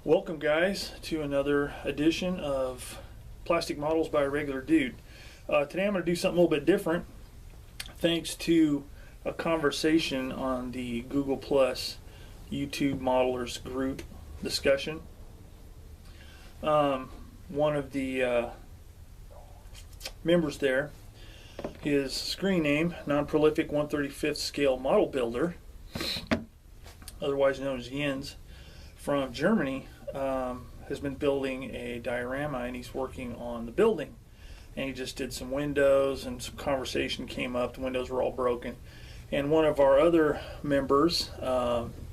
Welcome guys to another edition of Plastic Models by a Regular Dude. Today I'm going to do something a little bit different thanks to a conversation on the Google Plus YouTube Modelers group discussion. One of the members there, his screen name, Non-Prolific 1/35th Scale Model Builder, otherwise known as Jens, from Germany, has been building a diorama, and he's working on the building. And he just did some windows, and some conversation came up. The windows were all broken. And one of our other members,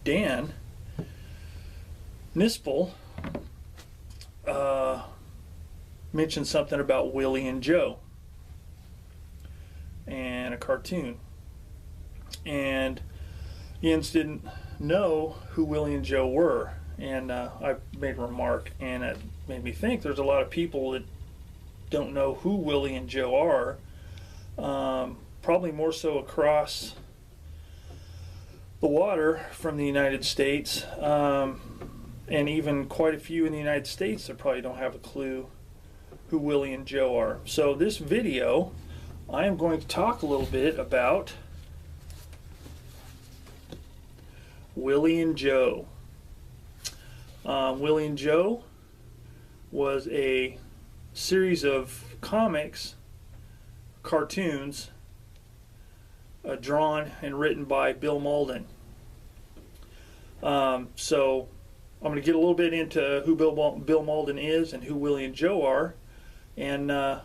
Dan Nispel, mentioned something about Willie and Joe and a cartoon. And Jens didn't know who Willie and Joe were. And I made a remark, and it made me think there's a lot of people that don't know who Willie and Joe are, probably more so across the water from the United States, and even quite a few in the United States that probably don't have a clue who Willie and Joe are. So this video, I am going to talk a little bit about Willie and Joe. Willie and Joe was a series of comics, cartoons, drawn and written by Bill Mauldin. So I'm going to get a little bit into who Bill Mauldin is and who Willie and Joe are, and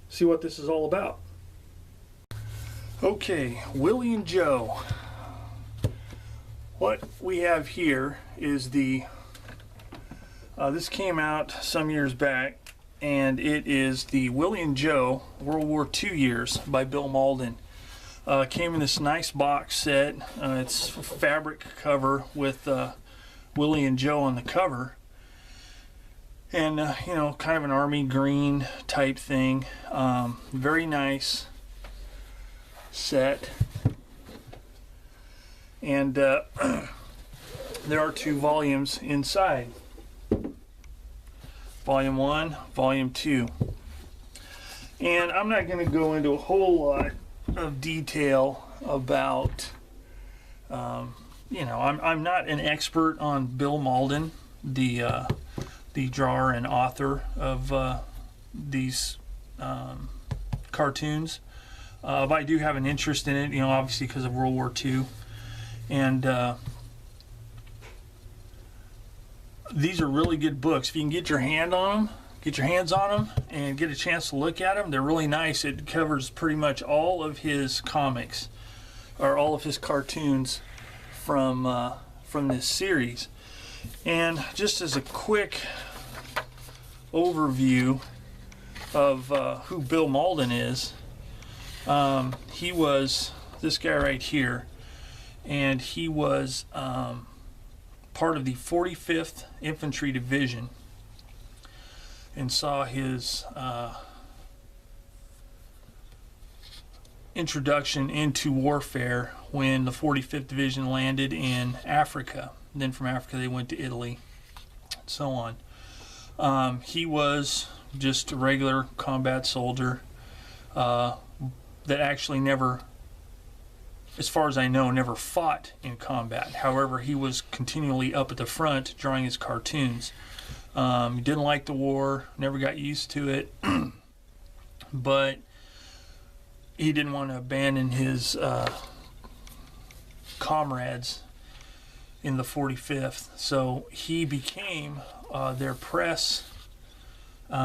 see what this is all about. Okay, Willie and Joe. What we have here is the, this came out some years back, and it is the Willie and Joe World War II Years by Bill Mauldin. Came in this nice box set. It's a fabric cover with Willie and Joe on the cover. And, you know, kind of an army green type thing. Very nice set. And there are two volumes inside. Volume 1, Volume 2. And I'm not going to go into a whole lot of detail about, you know, I'm not an expert on Bill Mauldin, the drawer and author of these cartoons. But I do have an interest in it, you know, obviously because of World War II. And these are really good books. If you can get your hands on them and get a chance to look at them, they're really nice. It covers pretty much all of his comics, or all of his cartoons from this series. And just as a quick overview of who Bill Mauldin is, he was this guy right here. And he was part of the 45th Infantry Division, and saw his introduction into warfare when the 45th Division landed in Africa. And then from Africa they went to Italy, and so on. He was just a regular combat soldier that actually never, as far as I know, never fought in combat. However, he was continually up at the front drawing his cartoons. He didn't like the war, never got used to it, but he didn't want to abandon his comrades in the 45th. So he became their press. He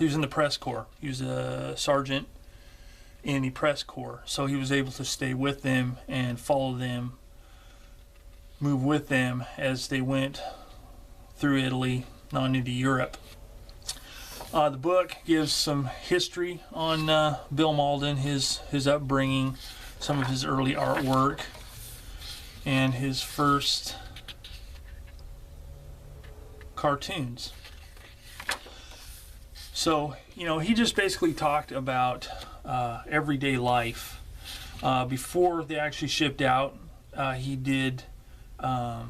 was in the press corps. He was a sergeant in the press corps, so he was able to stay with them and follow them, move with them as they went through Italy on into Europe. The book gives some history on Bill Mauldin, his upbringing, some of his early artwork, and his first cartoons. So, you know, he just basically talked about everyday life. Before they actually shipped out, he did The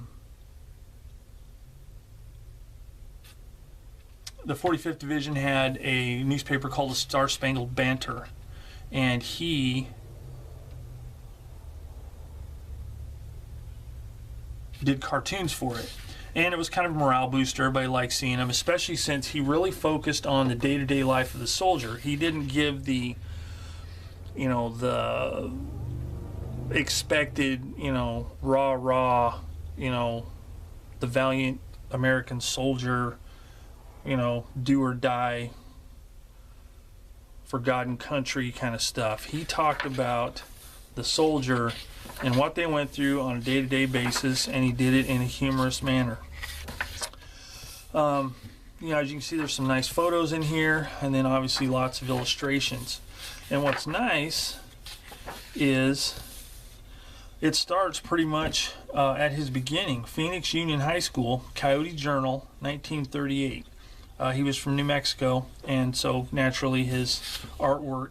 45th Division had a newspaper called the Star Spangled Banner, and he did cartoons for it. And it was kind of a morale booster. Everybody liked seeing him, especially since he really focused on the day-to-day life of the soldier. He didn't give the, the expected, rah, the valiant American soldier, do or die for God and country kind of stuff. He talked about the soldier and what they went through on a day-to-day basis, and he did it in a humorous manner. As you can see, there's some nice photos in here, and then obviously lots of illustrations. And what's nice is it starts pretty much at his beginning. Phoenix Union High School, Coyote Journal, 1938. He was from New Mexico, and so naturally his artwork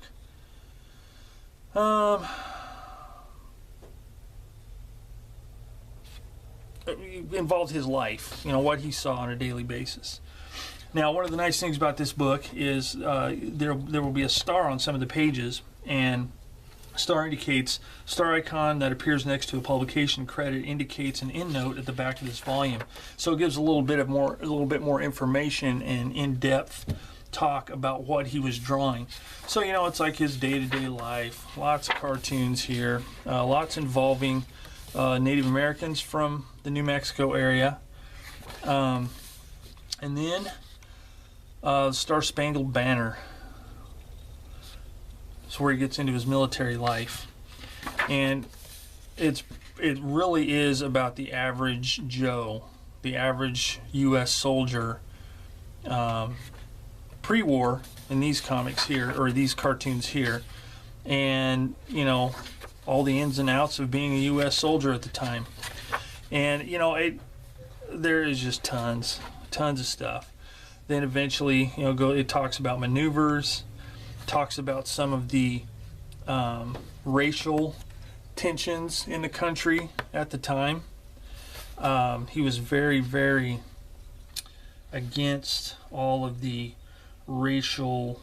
involved his life, what he saw on a daily basis. Now, one of the nice things about this book is there will be a star on some of the pages, and star icon that appears next to a publication credit indicates an endnote at the back of this volume. So it gives a little bit more information and in-depth talk about what he was drawing. So it's like his day-to-day life. Lots of cartoons here. Lots involving Native Americans from the New Mexico area. And then Star Spangled Banner. That's where he gets into his military life, and it really is about the average Joe, the average U.S. soldier, pre-war in these comics here, or these cartoons here, and all the ins and outs of being a U.S. soldier at the time. And there is just tons of stuff. Then eventually it talks about maneuvers, talks about some of the racial tensions in the country at the time. He was very, very against all of the racial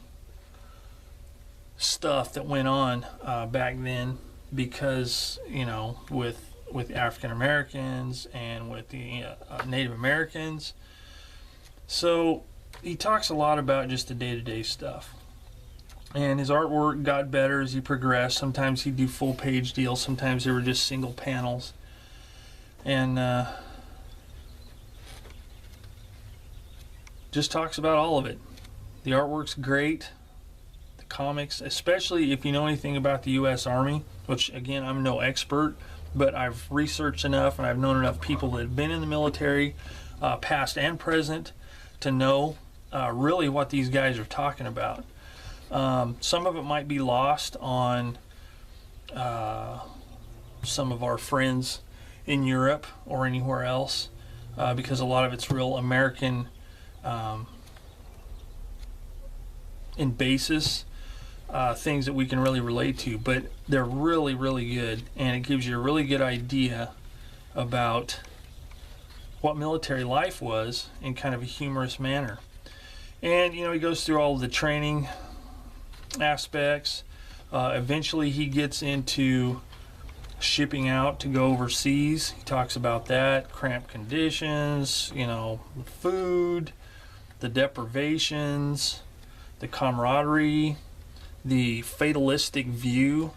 stuff that went on back then, because with African Americans and with the Native Americans. So he talks a lot about just the day-to-day stuff. And his artwork got better as he progressed. Sometimes he'd do full page deals, sometimes they were just single panels. And just talks about all of it. The artwork's great. The comics, especially if you know anything about the U.S. Army, which again, I'm no expert, but I've researched enough and I've known enough people that have been in the military, past and present, to know really what these guys are talking about. Some of it might be lost on some of our friends in Europe or anywhere else, because a lot of it's real American in basis, things that we can really relate to, but they're really, really good, and it gives you a really good idea about what military life was in kind of a humorous manner. And he goes through all of the training aspects. Eventually he gets into shipping out to go overseas. He talks about that, cramped conditions, the food, the deprivations, the camaraderie, the fatalistic view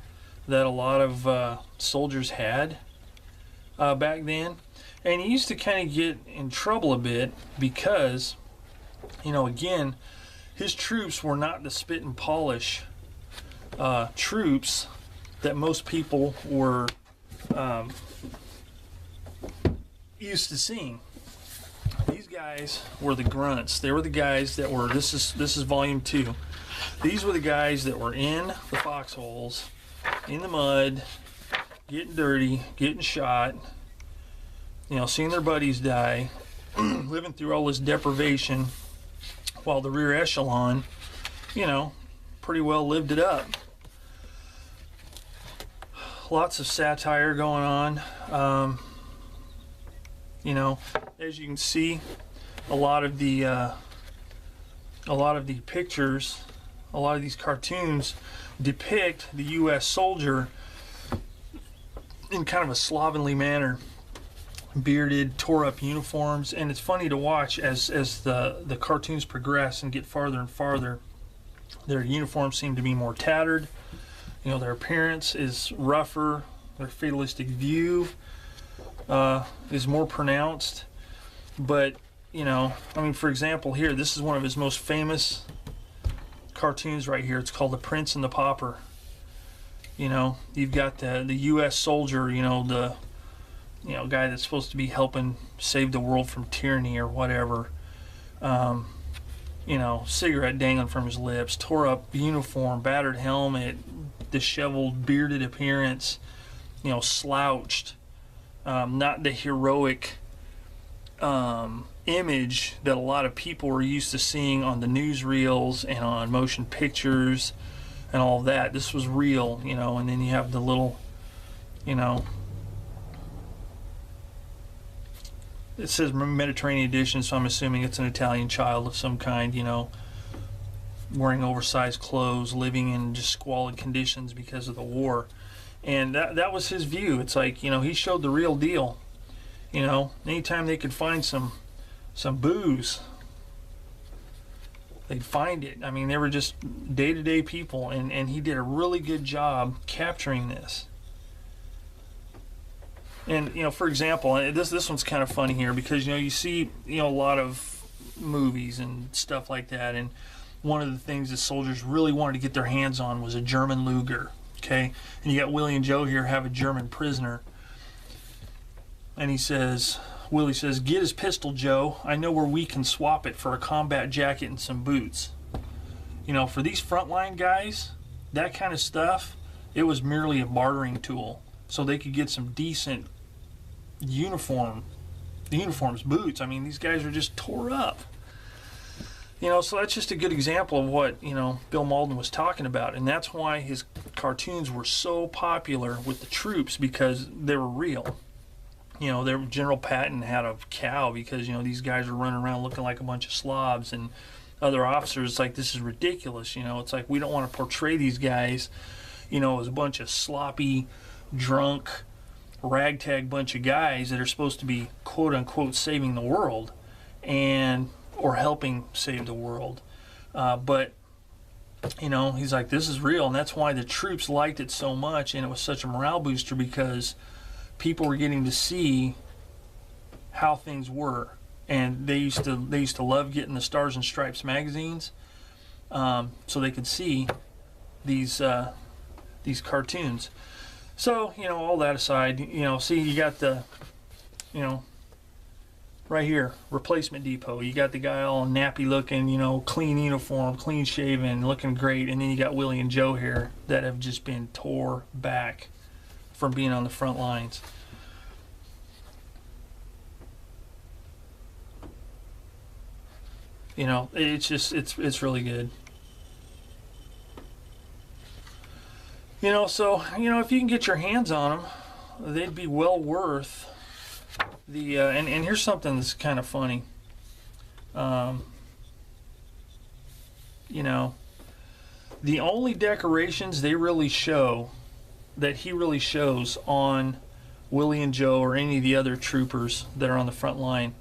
that a lot of soldiers had back then. And he used to kind of get in trouble a bit because, again, his troops were not the spit and polish troops that most people were used to seeing. These guys were the grunts. They were the guys that were, this is volume 2. These were the guys that were in the foxholes, in the mud, getting dirty, getting shot, seeing their buddies die, living through all this deprivation, while the rear echelon, pretty well lived it up. Lots of satire going on. You know, as you can see, a lot of the pictures, a lot of these cartoons depict the U.S. soldier in kind of a slovenly manner, bearded, tore up uniforms, and it's funny to watch as the cartoons progress and get farther and farther. Their uniforms seem to be more tattered. You know, their appearance is rougher. Their fatalistic view is more pronounced. But, you know, I mean, for example, here, this is one of his most famous cartoons right here. It's called The Prince and the Pauper. You know, you've got the U.S. soldier, you know, the guy that's supposed to be helping save the world from tyranny or whatever. You know, cigarette dangling from his lips, tore up uniform, battered helmet, disheveled, bearded appearance, you know, slouched. Not the heroic image that a lot of people were used to seeing on the newsreels and on motion pictures and all that. This was real, you know, and then you have the little, you know, it says Mediterranean edition, so I'm assuming it's an Italian child of some kind, you know, wearing oversized clothes, living in just squalid conditions because of the war. And that was his view. It's like, you know, he showed the real deal. You know, anytime they could find some booze, they'd find it. I mean, they were just day-to-day people, and he did a really good job capturing this. And, you know, for example, this one's kind of funny here because, you know, you see, you know, a lot of movies and stuff like that, and one of the things that soldiers really wanted to get their hands on was a German Luger, okay? And you got Willie and Joe here have a German prisoner. And he says, Willie says, "Get his pistol, Joe. I know where we can swap it for a combat jacket and some boots." You know, for these frontline guys, that kind of stuff, it was merely a bartering tool. So they could get some decent uniforms, boots. I mean, these guys are just tore up. You know, so that's just a good example of what, you know, Bill Mauldin was talking about. And that's why his cartoons were so popular with the troops, because they were real. You know, General Patton had a cow because, you know, these guys were running around looking like a bunch of slobs, and other officers like, this is ridiculous. You know, it's like, we don't want to portray these guys, you know, as a bunch of sloppy, drunk, ragtag bunch of guys that are supposed to be quote unquote saving the world or helping save the world. But, you know, he's like, this is real, and that's why the troops liked it so much, and it was such a morale booster because people were getting to see how things were, and they used to love getting the Stars and Stripes magazines, so they could see these cartoons. So, you know, all that aside, you know, see, you got the, you know, right here, replacement depot. You got the guy all nappy looking, you know, clean uniform, clean shaven, looking great, and then you got Willie and Joe here that have just been tore back from being on the front lines. You know, it's just, it's really good. You know, so, you know, if you can get your hands on them, they'd be well worth the, and here's something that's kind of funny. You know, the only decorations they really show, that he really shows on Willie and Joe or any of the other troopers that are on the front line,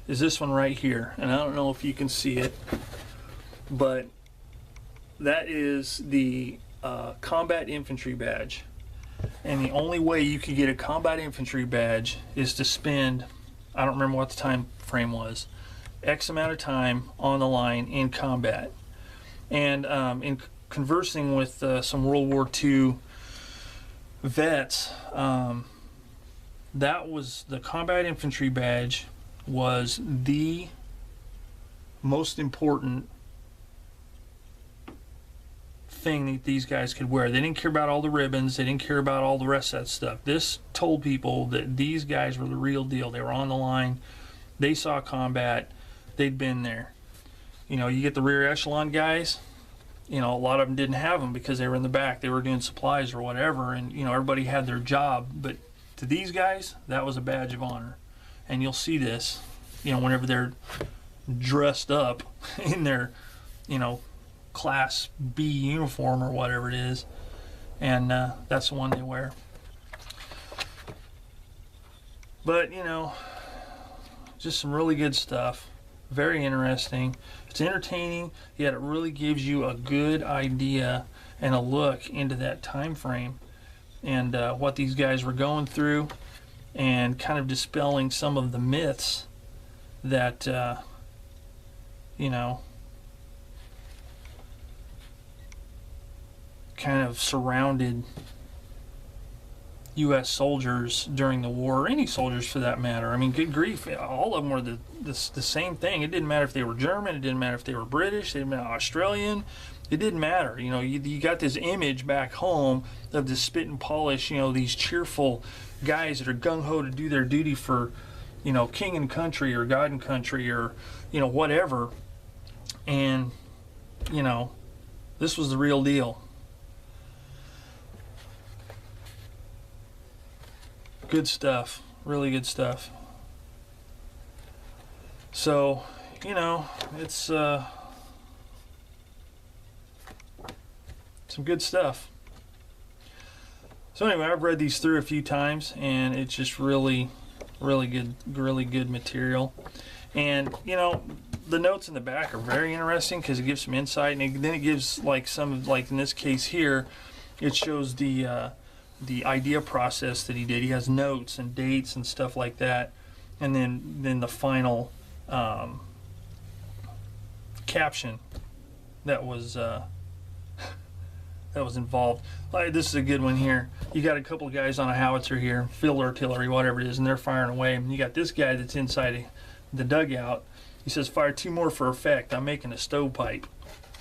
is this one right here. And I don't know if you can see it, but that is the combat infantry badge. And the only way you could get a combat infantry badge is to spend, I don't remember what the time frame was, X amount of time on the line in combat. And in conversing with some World War II vets, that was, the combat infantry badge was the most important thing that these guys could wear. They didn't care about all the ribbons, they didn't care about all the rest of that stuff. This told people that these guys were the real deal. They were on the line, they saw combat, they'd been there. You know, you get the rear echelon guys, you know, a lot of them didn't have them because they were in the back, they were doing supplies or whatever, and, you know, everybody had their job. But to these guys, that was a badge of honor. and you'll see this, whenever they're dressed up in their, Class B uniform or whatever it is, and that's the one they wear. But, just some really good stuff. Very interesting. It's entertaining, yet it really gives you a good idea and a look into that time frame and what these guys were going through, and kind of dispelling some of the myths that, kind of surrounded U.S. soldiers during the war, or any soldiers for that matter. I mean, good grief, all of them were the same thing. It didn't matter if they were German, it didn't matter if they were British, it didn't matter Australian, it didn't matter. You got this image back home of this spit and polish, these cheerful guys that are gung-ho to do their duty for, king and country or God and country or, whatever. And, this was the real deal. Good stuff, really good stuff. So, it's some good stuff. So anyway, I've read these through a few times, and it's just really good material. And the notes in the back are very interesting because it gives some insight, and then it gives like in this case here, it shows the idea process that he did. He has notes and dates and stuff like that, and then the final caption that was involved. Like, this is a good one here. You got a couple of guys on a howitzer here, field artillery, whatever it is, and they're firing away. And you got this guy that's inside the dugout. He says, "Fire 2 more for effect. I'm making a stovepipe."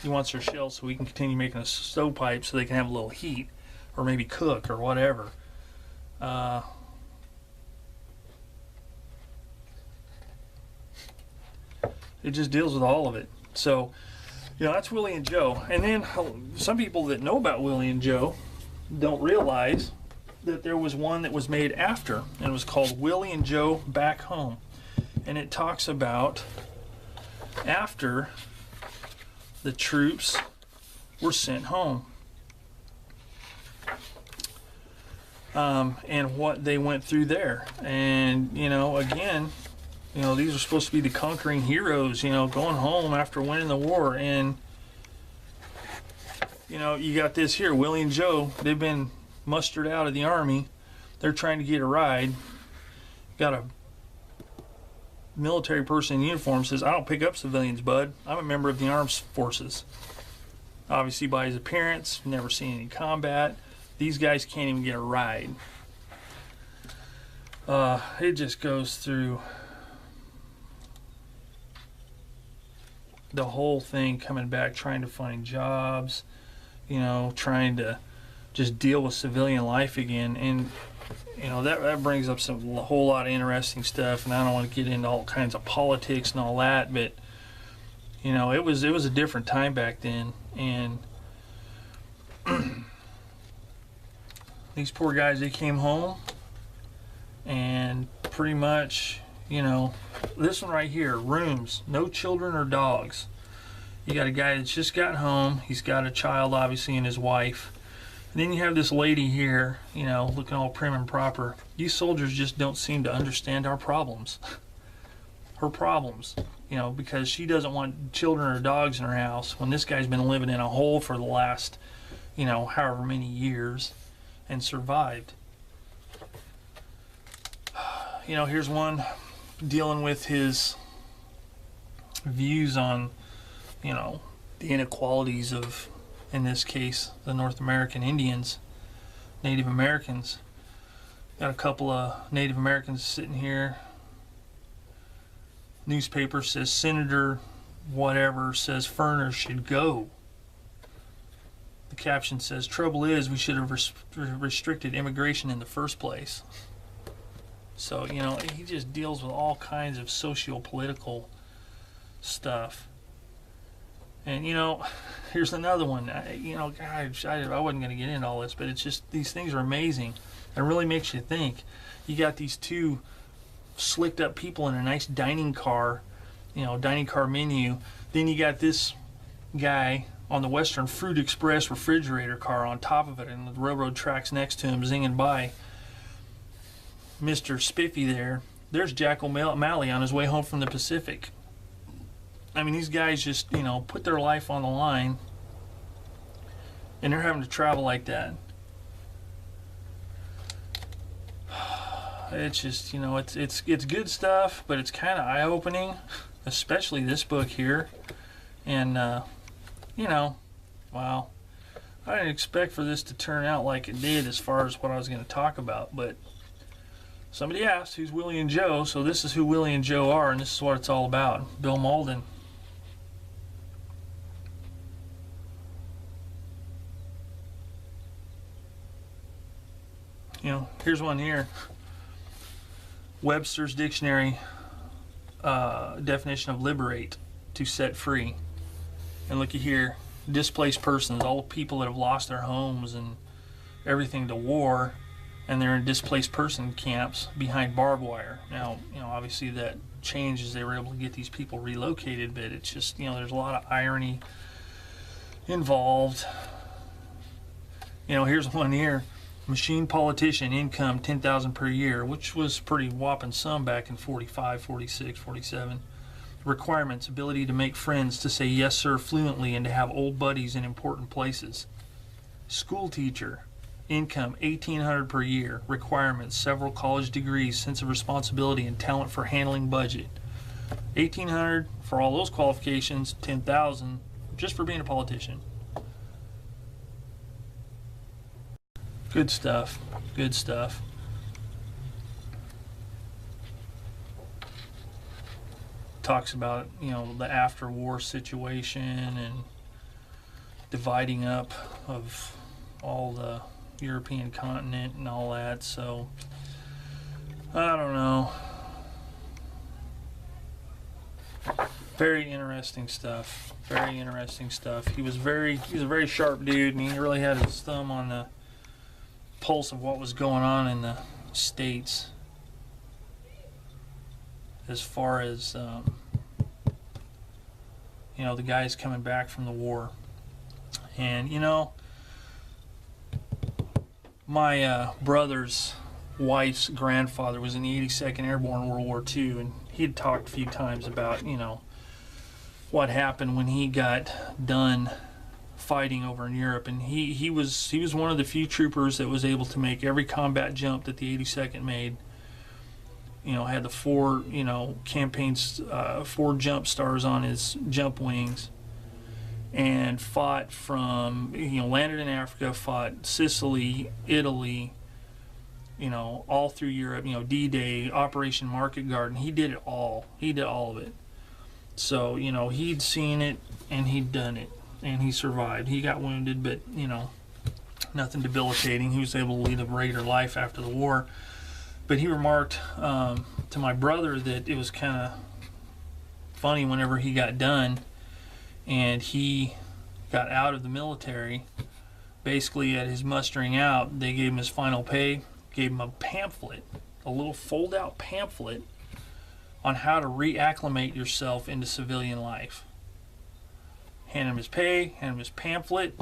He wants their shells so we can continue making a stovepipe so they can have a little heat, or maybe cook or whatever. It just deals with all of it. So, that's Willie and Joe. And then some people that know about Willie and Joe don't realize that there was one that was made after, and it was called Willie and Joe Back Home. And it talks about after the troops were sent home. And what they went through there. And, again, these are supposed to be the conquering heroes, going home after winning the war. And, you got this here, Willie and Joe, they've been mustered out of the Army. They're trying to get a ride. Got a military person in uniform says, "I don't pick up civilians, bud. I'm a member of the armed forces." Obviously, by his appearance, never seen any combat. These guys can't even get a ride. It just goes through the whole thing, coming back, trying to find jobs, trying to just deal with civilian life again. And, that brings up a whole lot of interesting stuff, and I don't want to get into all kinds of politics and all that, but, it was a different time back then. And these poor guys, they came home, and pretty much, this one right here, rooms, no children or dogs. You got a guy that's just gotten home. He's got a child, obviously, and his wife. And then you have this lady here, looking all prim and proper. These soldiers just don't seem to understand our problems. Her problems, because she doesn't want children or dogs in her house when this guy's been living in a hole for the last, however many years, and survived. Here's one dealing with his views on, the inequalities of, in this case, the North American Indians, Native Americans. Got a couple of Native Americans sitting here. Newspaper says Senator whatever says Ferner should go. The caption says, "Trouble is, we should have restricted immigration in the first place." So, he just deals with all kinds of socio-political stuff. And, here's another one. Gosh, I wasn't going to get into all this, but it's just, these things are amazing. It really makes you think. You got these two slicked up people in a nice dining car, dining car menu. Then you got this guy on the Western Fruit Express refrigerator car on top of it, and the railroad tracks next to him zinging by. Mr. Spiffy there's Jack O'Malley on his way home from the Pacific. I mean, these guys just, put their life on the line, and they're having to travel like that. It's just, it's good stuff, but it's kind of eye-opening, especially this book here. And, wow, I didn't expect for this to turn out like it did as far as what I was going to talk about, but somebody asked, who's Willie and Joe? So this is who Willie and Joe are, and this is what it's all about. Bill Mauldin. Here's one here. Webster's Dictionary definition of liberate, to set free. And looky here, displaced persons, all the people that have lost their homes and everything to war, and they're in displaced person camps behind barbed wire. Now, obviously that changed as they were able to get these people relocated, but it's just, there's a lot of irony involved. Here's one here. Machine politician, income $10,000 per year, which was pretty whopping sum back in 45, 46, 47. Requirements: ability to make friends, to say yes sir fluently, and to have old buddies in important places. School teacher, income $1,800 per year. Requirements: several college degrees, sense of responsibility, and talent for handling budget. $1,800 for all those qualifications, $10,000 just for being a politician. Good stuff. Good stuff. Talks about, the after-war situation and dividing up of all the European continent and all that. So, I don't know. Very interesting stuff. Very interesting stuff. He was a very sharp dude, and he really had his thumb on the pulse of what was going on in the States as far as the guys coming back from the war. And my brother's wife's grandfather was in the 82nd Airborne World War II, and he had talked a few times about what happened when he got done fighting over in Europe. And he was one of the few troopers that was able to make every combat jump that the 82nd made. Had the four campaigns, 4 jump stars on his jump wings, and fought from landed in Africa, fought Sicily, Italy, all through Europe, D-Day, Operation Market Garden. He did it all. He did all of it. So he'd seen it and he'd done it. And he survived. He got wounded, but, nothing debilitating. He was able to lead a regular life after the war. But he remarked to my brother that it was kind of funny whenever he got done and he got out of the military. Basically, at his mustering out, they gave him his final pay, gave him a pamphlet, a little fold-out pamphlet on how to reacclimate yourself into civilian life. Hand him his pay, hand him his pamphlet,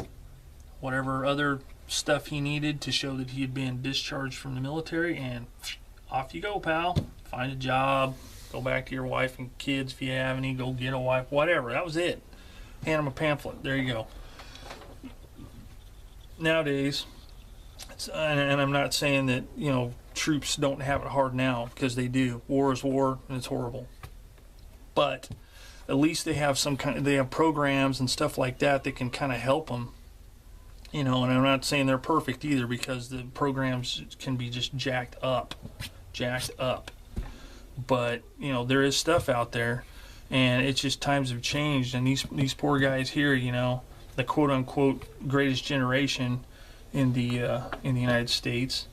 whatever other stuff he needed to show that he had been discharged from the military, and off you go, pal. Find a job, go back to your wife and kids if you have any, go get a wife, whatever. That was it. Hand him a pamphlet. There you go. Nowadays, and I'm not saying that troops don't have it hard now, because they do. War is war, and it's horrible. But at least they have they have programs and stuff like that that can kind of help them. And I'm not saying they're perfect either, because the programs can be just jacked up. But, there is stuff out there, and it's just times have changed, and these poor guys here, the quote-unquote greatest generation in the United States,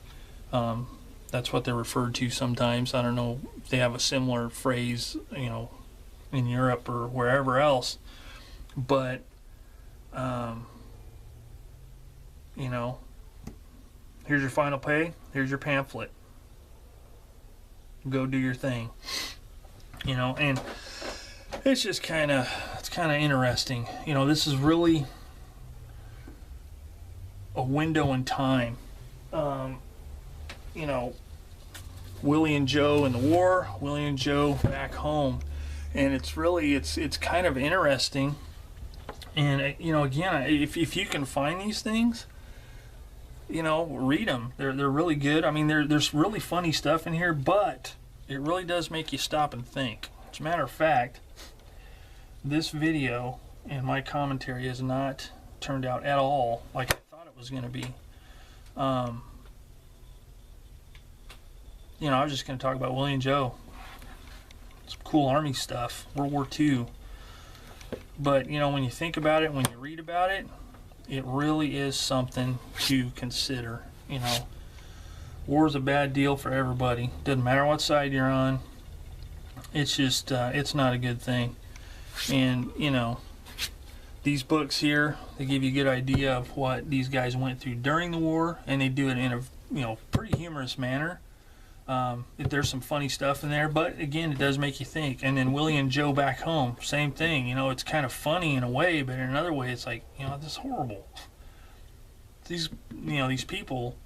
that's what they're referred to sometimes. I don't know if they have a similar phrase, in Europe or wherever else, but here's your final pay, here's your pamphlet. go do your thing. You know, and it's just kind of interesting. You know, this is really a window in time. You know, Willie and Joe in the war, Willie and Joe back home, and it's really it's kind of interesting. And you know, again, if you can find these things, you know, read them. They're really good. I mean, there's really funny stuff in here, but it really does make you stop and think. As a matter of fact, this video and my commentary has not turned out at all like I thought it was going to be. You know, I was just going to talk about Willie and Joe. Some cool Army stuff, World War II. But, you know, when you think about it, when you read about it, it really is something to consider. You know, war is a bad deal for everybody. Doesn't matter what side you're on. It's just, it's not a good thing. And, you know, these books here, they give you a good idea of what these guys went through during the war, and they do it in a, you know, pretty humorous manner. There's some funny stuff in there, but again, it does make you think. And then Willie and Joe back home, same thing. You know, it's kind of funny in a way, but in another way, it's like, you know, this is horrible. These, you know, these people,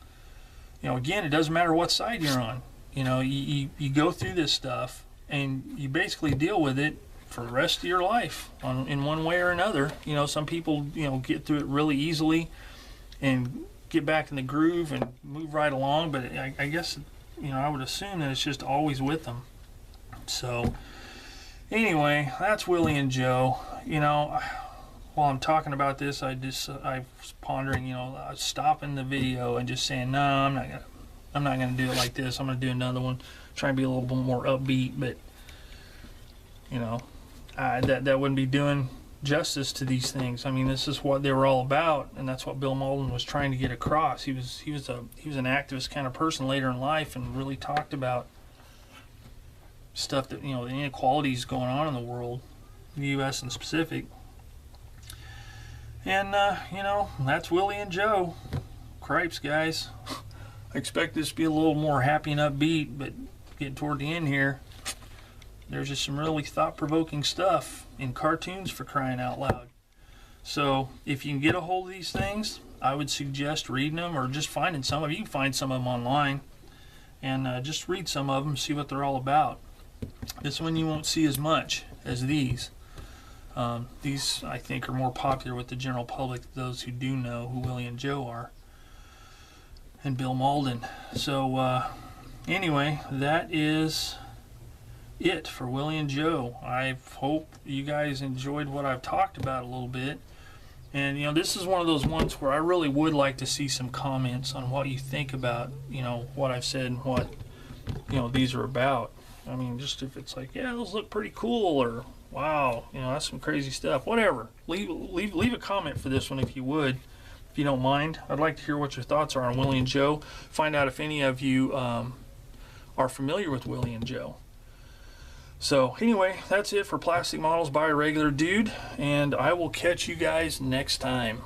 you know, again, it doesn't matter what side you're on. You know, you go through this stuff, and you basically deal with it for the rest of your life in one way or another. You know, some people, you know, get through it really easily and get back in the groove and move right along, but I guess, you know, I would assume that it's just always with them. So, anyway, that's Willie and Joe. You know, while I'm talking about this, I was pondering, you know, stopping the video and just saying, no, I'm not gonna do it like this. I'm gonna do another one, try and be a little bit more upbeat, but you know, that wouldn't be doing justice to these things. I mean, this is what they were all about, and that's what Bill Mauldin was trying to get across. He was an activist kind of person later in life, and really talked about stuff that, you know, the inequalities going on in the world, the U.S. in specific. And you know, that's Willie and Joe. Cripes, guys. I expect this to be a little more happy and upbeat, but getting toward the end here, there's just some really thought-provoking stuff in cartoons, for crying out loud. So if you can get a hold of these things, I would suggest reading them, or just finding some of them. You can find some of them online, and just read some of them, see what they're all about. This one you won't see as much as these. These, I think, are more popular with the general public, those who do know who Willie and Joe are, and Bill Mauldin. So anyway, that is it for Willie and Joe. I hope you guys enjoyed what I've talked about a little bit. And, you know, this is one of those ones where I really would like to see some comments on what you think about, you know, what I've said and what, you know, these are about. I mean, just if it's like, yeah, those look pretty cool, or wow, you know, that's some crazy stuff. Whatever. Leave a comment for this one if you would, if you don't mind. I'd like to hear what your thoughts are on Willie and Joe. Find out if any of you are familiar with Willie and Joe. So anyway, that's it for Plastic Models by a Regular Dude, and I will catch you guys next time.